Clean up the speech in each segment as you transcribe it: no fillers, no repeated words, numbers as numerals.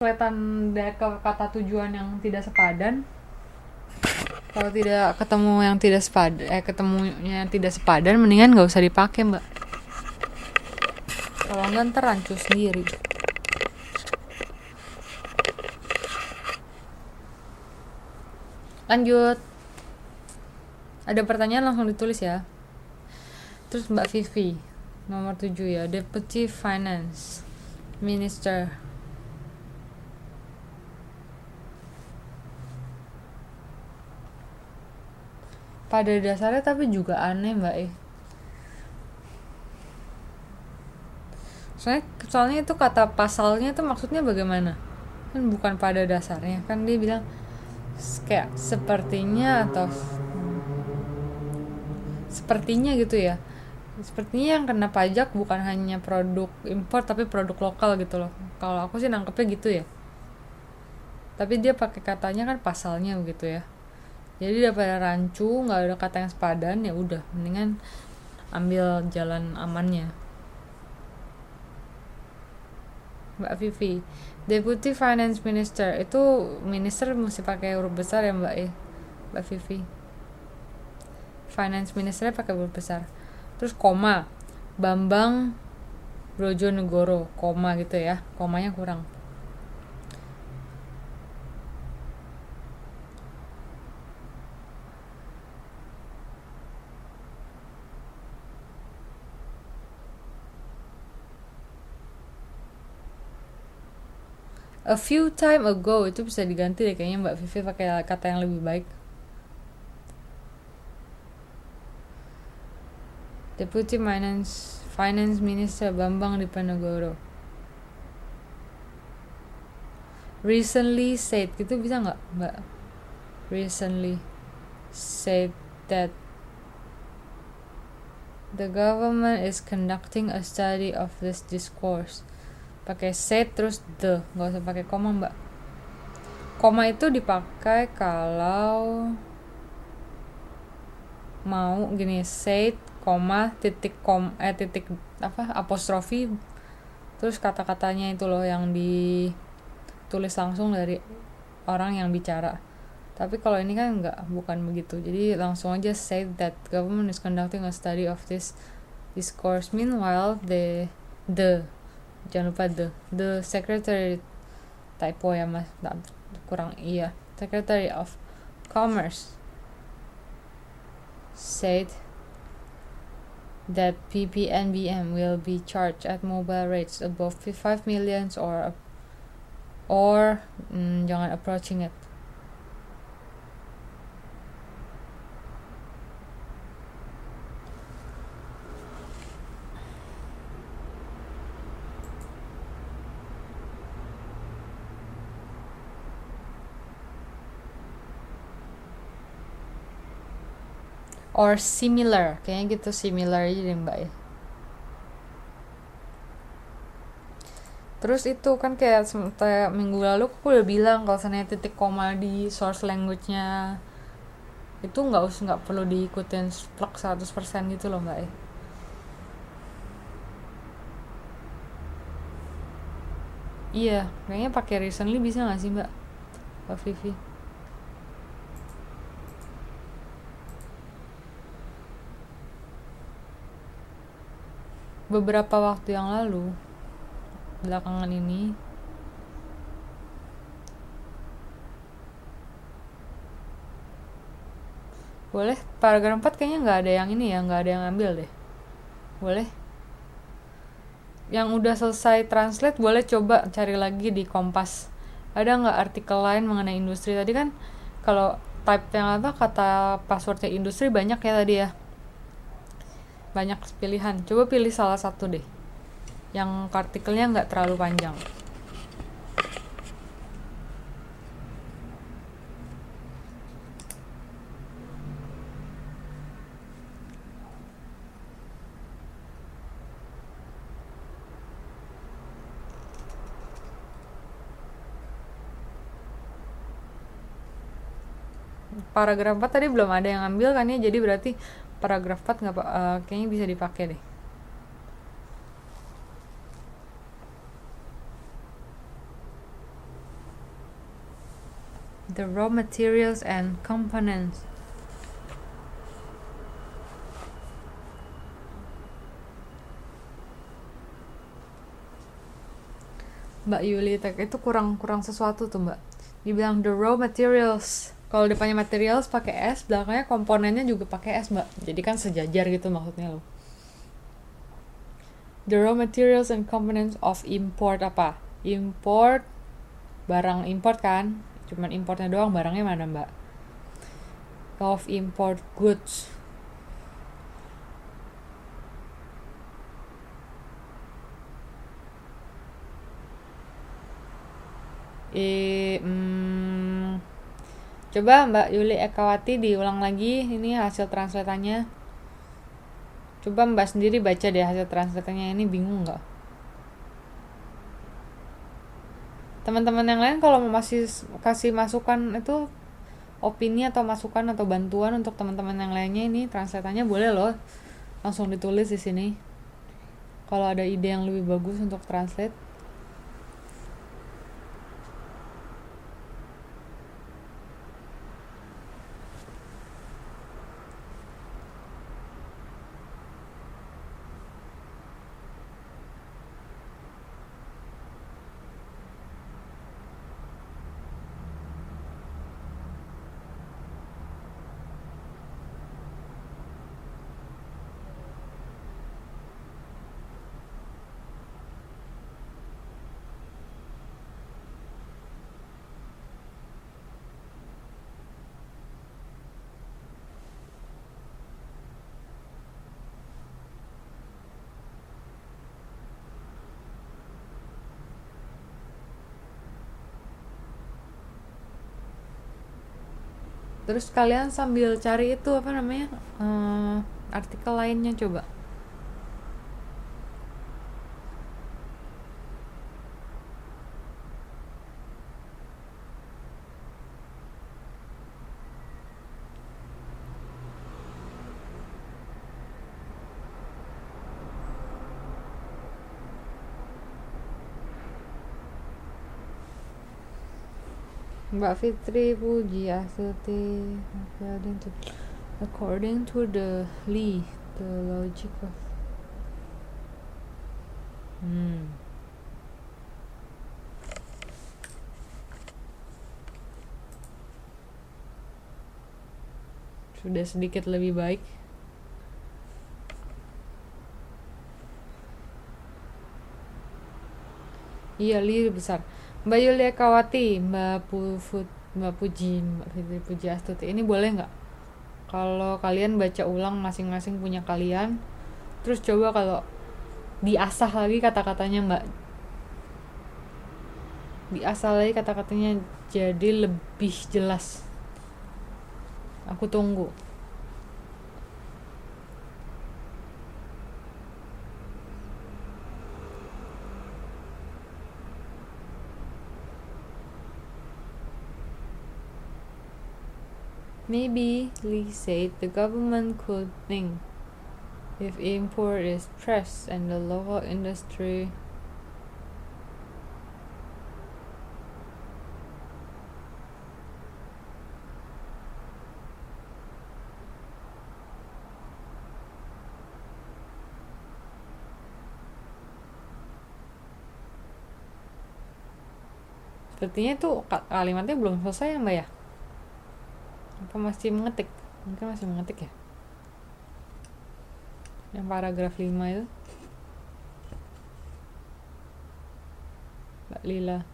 kelihatan dari kata tujuan yang tidak sepadan. Kalau tidak ketemu yang tidak sepadan, ketemunya yang tidak sepadan, mendingan nggak usah dipakai, Mbak. Kalau nggak ntar rancu sendiri. Lanjut. Ada pertanyaan langsung ditulis ya. Terus Mbak Vivi, nomor 7 ya, Deputy Finance Minister. Pada dasarnya tapi juga aneh, Mbak. Soalnya itu kata pasalnya tuh maksudnya bagaimana? Kan bukan pada dasarnya. Kan dia bilang kayak sepertinya atau sepertinya gitu ya. Sepertinya yang kena pajak bukan hanya produk impor tapi produk lokal gitu loh. Kalau aku sih nangkepnya gitu ya. Tapi dia pakai katanya kan pasalnya begitu ya. Jadi daripada rancu, nggak ada kata yang sepadan, ya udah mendingan ambil jalan amannya. Mbak Vivi, Deputy Finance Minister itu minister mesti pakai huruf besar ya Mbak Mbak Vivi. Finance Ministernya pakai huruf besar. Terus koma, Bambang Brojonegoro, koma gitu ya, komanya kurang. A few time ago itu bisa diganti deh kayaknya Mbak Vivi pakai kata yang lebih baik. Deputy Finance Minister Bambang Diponegoro. Recently said gitu bisa nggak Mbak? Recently said that the government is conducting a study of this discourse. Pakai said terus the, nggak usah pakai koma Mbak. Koma itu dipakai kalau mau gini, said koma titik titik apostrofi terus kata-katanya itu loh yang ditulis langsung dari orang yang bicara. Tapi kalau ini kan bukan begitu, jadi langsung aja say that government is conducting a study of this discourse. Meanwhile the jangan lupa the secretary, typo ya mas, kurang iya, Secretary of Commerce said that PPNBM will be charged at mobile rates above 5 million or jangan approaching it. Or similar, kayaknya gitu, similar aja deh Mbak ya. Terus itu kan kayak minggu lalu aku udah bilang kalau seandainya titik koma di source language-nya itu nggak perlu diikutin plak 100% gitu loh Mbak ya. Iya, kayaknya pakai recently bisa nggak sih Mbak Vivi? Beberapa waktu yang lalu, belakangan ini, boleh paragraf 4 kayaknya nggak ada yang ini ya, nggak ada yang ambil deh. Boleh? Yang udah selesai translate boleh coba cari lagi di Kompas. Ada nggak artikel lain mengenai industri? Tadi kan kalau type yang kata passwordnya industri banyak ya tadi ya. Banyak pilihan. Coba pilih salah satu deh. Yang artikelnya nggak terlalu panjang. Paragraf 4 tadi belum ada yang ambil kan ya, jadi berarti paragraf 4 nggak kayaknya bisa dipakai deh. The raw materials and components. Mbak Yuli itu kurang sesuatu tuh Mbak. Dibilang the raw materials. Kalau depannya materials pakai S, belakangnya komponennya juga pakai S Mbak. Jadi kan sejajar gitu maksudnya loh. The raw materials and components of import apa? Import, barang import kan? Cuman importnya doang, barangnya mana Mbak? Of import goods. Coba Mbak Yuli Ekawati diulang lagi ini hasil translatannya. Coba Mbak sendiri baca deh hasil translatannya, ini bingung nggak? Teman-teman yang lain kalau mau masih kasih masukan itu opini atau masukan atau bantuan untuk teman-teman yang lainnya, ini translatannya boleh loh langsung ditulis di sini. Kalau ada ide yang lebih bagus untuk translate. Terus kalian sambil cari itu apa namanya, artikel lainnya coba. Mbak Fitri Pujiastuti, according to the Lee, the logic of sudah sedikit lebih baik. Iya, Lee besar. Mbak Yulia Kawati, Mbak Puji, Mbak Fitri Pujiastuti, ini boleh nggak kalau kalian baca ulang masing-masing punya kalian, terus coba kalau diasah lagi kata-katanya Mbak, diasah lagi kata-katanya jadi lebih jelas. Aku tunggu. Maybe Lee said the government could think if import is pressed and the local industry sepertinya tuh kalimatnya belum selesai ya Mbak ya? Apa masih mengetik? Mungkin masih mengetik ya, yang paragraf 5 itu Mbak Lila.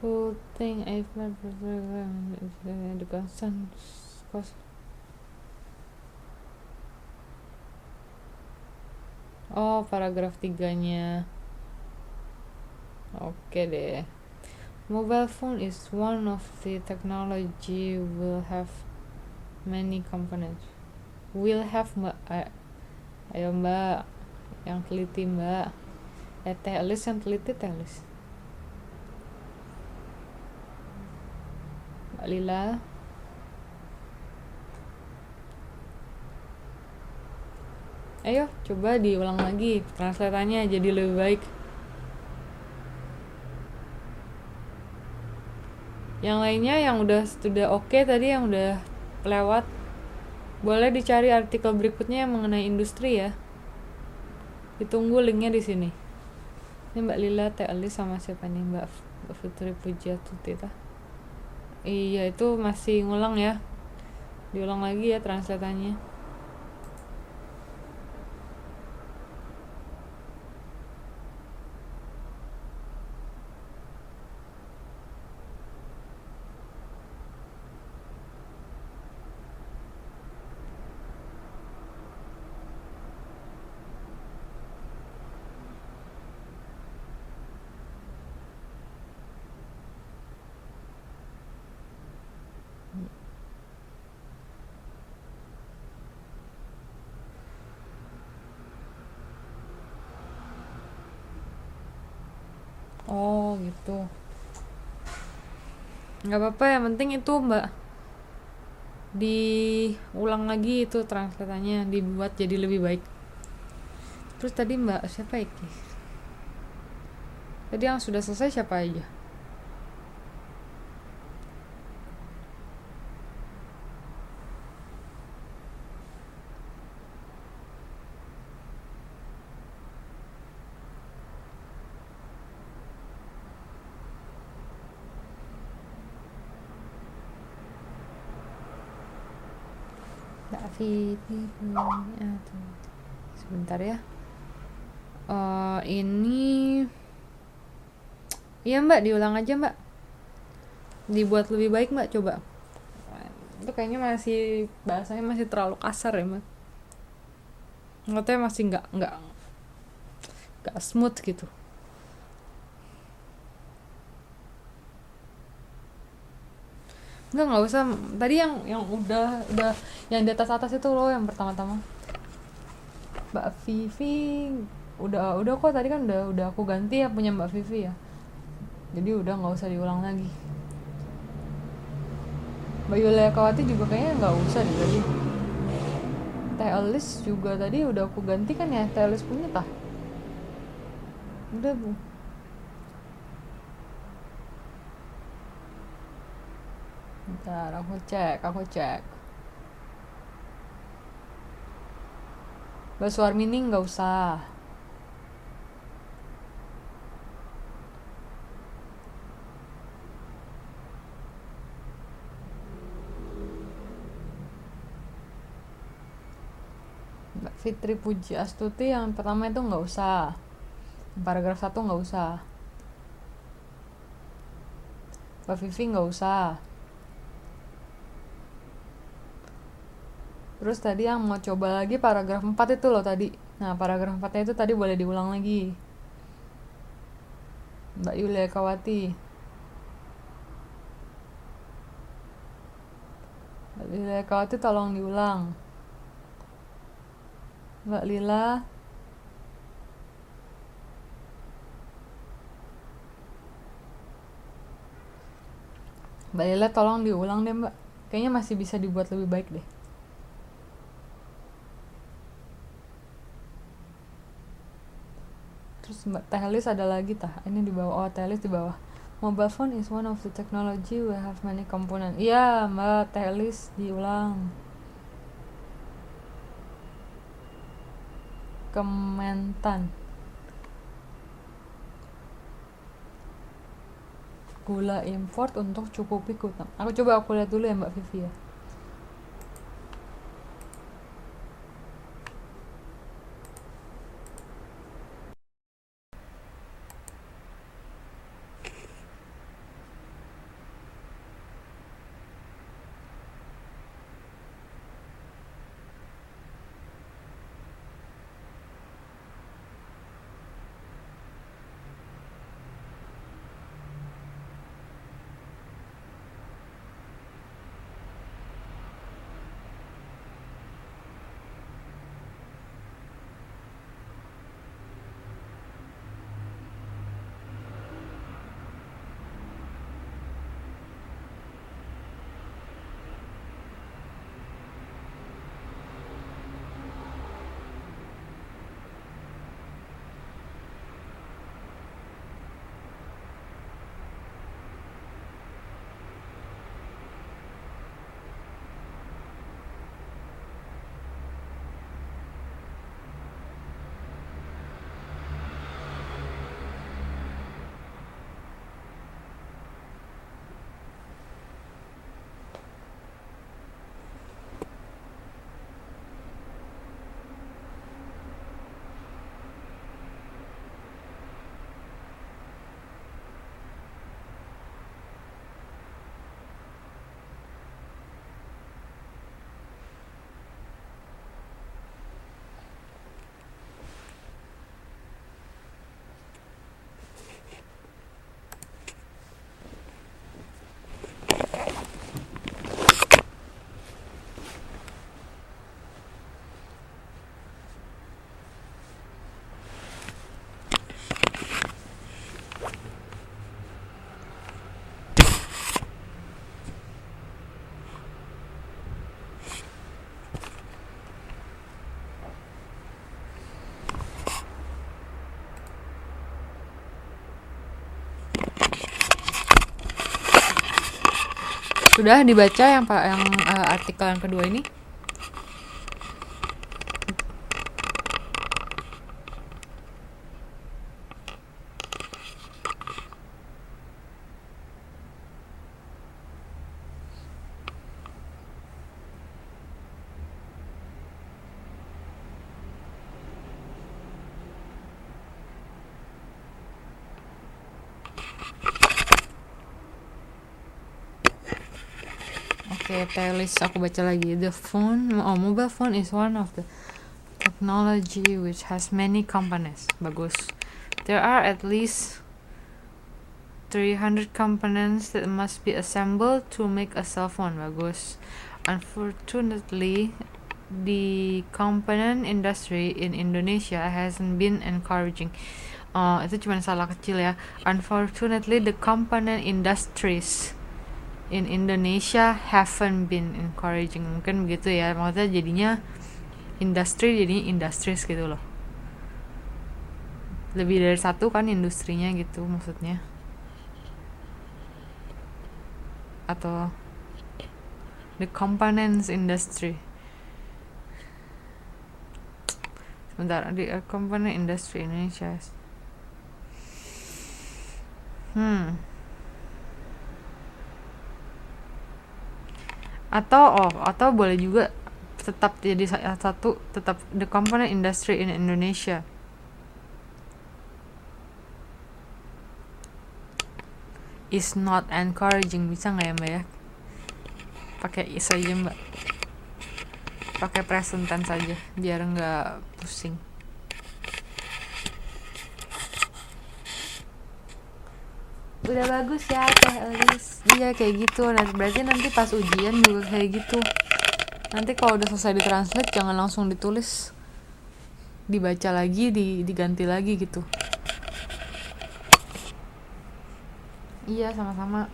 putting a the constant cost. Oh, paragraf 3-nya. Oke deh. Mobile phone is one of the technology will have many components. Will have mbak. Ayo mbak, yang teliti mbak. Teh Elis yang teliti Teh Elis. Mbak Lila. Ayo coba diulang lagi translatannya jadi lebih baik. Yang lainnya yang sudah oke tadi, yang udah lewat, boleh dicari artikel berikutnya yang mengenai industri ya. Ditunggu linknya di sini. Ini Mbak Lila, Teh Elis sama siapa nih, Mbak Fitri Pujiatuti. Iya, itu masih ngulang ya. Diulang lagi ya translatannya. Oh gitu. Nggak apa-apa, yang penting itu Mbak diulang lagi itu translatannya, dibuat jadi lebih baik. Terus tadi Mbak siapa iki? Tadi yang sudah selesai siapa aja? Mbak Vivi punya tuh. Sebentar ya. Ini iya Mbak, diulang aja Mbak. Dibuat lebih baik Mbak, coba. Itu kayaknya masih bahasanya masih terlalu kasar ya Mbak. Nggak, masih nggak smooth gitu. Nggak usah. Tadi yang udah yang di atas itu loh, yang pertama-tama. Mbak Vivi udah kok, tadi kan udah aku ganti ya punya Mbak Vivi ya. Jadi udah nggak usah diulang lagi. Mbak Yulia Kawati juga kayaknya nggak usah deh tadi. Teh Elis juga tadi udah aku ganti kan ya, Teh Elis punya tah. Udah bu. Bentar, aku cek. Mbak Suarmini nggak usah. Mbak Fitri Pujiastuti yang pertama itu nggak usah. Paragraf 1 nggak usah. Mbak Vivi nggak usah. Terus tadi yang mau coba lagi paragraf 4 itu loh tadi. Nah, paragraf 4-nya itu tadi boleh diulang lagi. Mbak Yulia Kawati. Mbak Yulia Kawati tolong diulang. Mbak Lila. Mbak Lila tolong diulang deh Mbak. Kayaknya masih bisa dibuat lebih baik deh. Terus Mbak Tehlis ada lagi tah. Ini di bawah. Oh, Tehlis di bawah. Mobile phone is one of the technology we have many component. Iya, Mbak Tehlis diulang. Kementan. Gula import untuk cukupi kebutuhan. Aku lihat dulu ya Mbak Vivi ya. Sudah dibaca yang artikel yang kedua ini? Oke, playlist aku baca lagi. Mobile phone is one of the technology which has many components. Bagus. There are at least 300 components that must be assembled to make a cell phone. Bagus. Unfortunately, the component industry in Indonesia hasn't been encouraging. Itu cuma salah kecil ya. Unfortunately, the component industries in Indonesia haven't been encouraging. Mungkin begitu ya, maksudnya jadinya industri jadinya industries gitu loh, lebih dari satu kan industrinya gitu maksudnya, atau the components industry. Sebentar, the component industry Indonesia. Atau boleh juga tetap jadi satu, tetap the component industry in Indonesia. Is not encouraging, bisa nggak ya Mbak ya? Pakai is aja Mbak. Pakai present tense saja biar nggak pusing. Udah bagus ya Teh Elis. Iya kayak gitu. Nah, berarti nanti pas ujian juga kayak gitu. Nanti kalau udah selesai ditranslate jangan langsung ditulis, dibaca lagi, diganti lagi gitu. Iya sama-sama.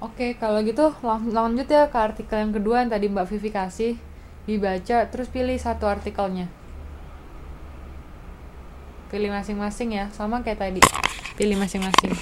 Oke, kalau gitu lanjut ya ke artikel yang kedua yang tadi Mbak Vivi kasih. Dibaca terus pilih satu artikelnya. Pilih masing-masing ya, sama kayak tadi. Pilih masing-masing.